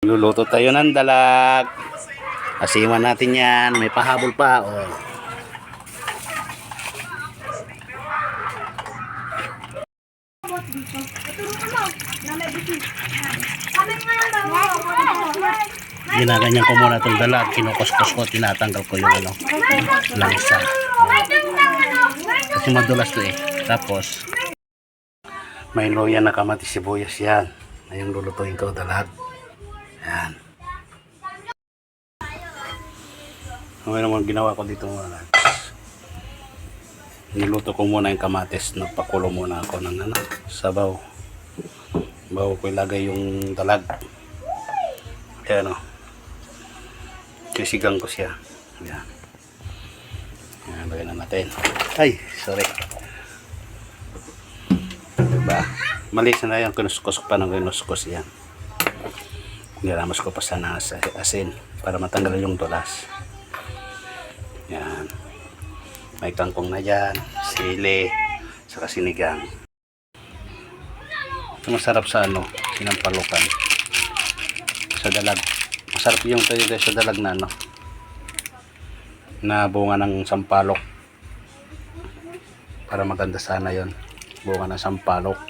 Luluto tayo ng dalag. Asiwan natin yan. May pahabol pa. Oh. Ginaganyan ko muna itong dalag. Kinukuskus ko. Tinatanggal ko yung langsa. Kasi madulas to eh. Tapos may loya na kamatis, sibuyas yan. Ayun lulutuin ko dalag. Yan. Ano naman ginawa ko dito mga niluto ko muna yung kamatis. Nagpakulo muna ako ng sabaw. Bago ko ilagay yung dalag. Ayan o. Sisigang ko siya. Ayan. Ayan, lagyan na natin. Ay, sorry. Diba? Malis na yan. Kinuskus pa ng kinuskus yan. Nilamos ko pa sana sa asin para matanggal yung tulas. Yan. May kangkong na dyan, sili, saka sinigang. Ito masarap sa sinampalukan. Sa dalag. Masarap yung tayo sa dalag na na bunga ng sampalok. Para maganda sana yon. Bunga ng sampalok.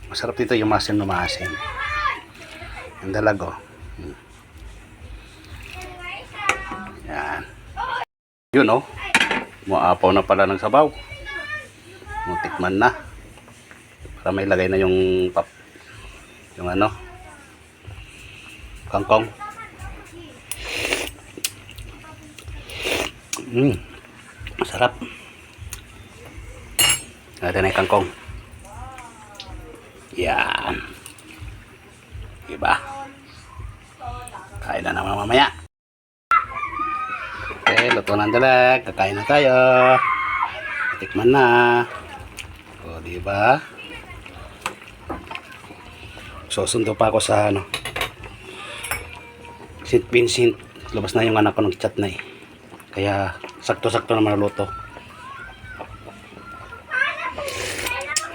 Masarap dito yung masin na maasin. Yung dalag Yan. Yun Maapaw na pala ng sabaw. Mutikman na. Para may lagay na yung kangkong. Masarap. Natin na yung kangkong. Yan. Diba? Kain na naman mamaya. Okay, luto ng dalag. Kakain na tayo. Tikman na. O, diba? Susundo pa ako sa St. Vincent. Labas na yung anak ko ng chat na eh. Kaya sakto-sakto naman naluto.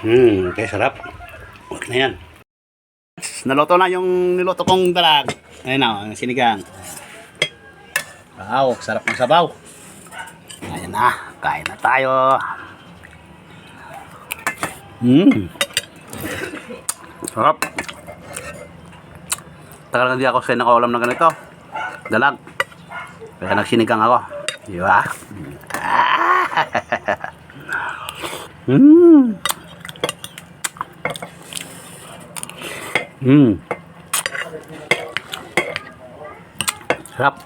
Okay, sarap. Okay na yan. Naluto na yung niluto kong dalag. Ayun na, sinigang. Wow, sarap ng sabaw. Ayan na, kain na tayo. Sarap. Tagal na di ako sa nakaulam ng ganito. Dalag. Kaya nagsinigang ako. Diba? Sarap.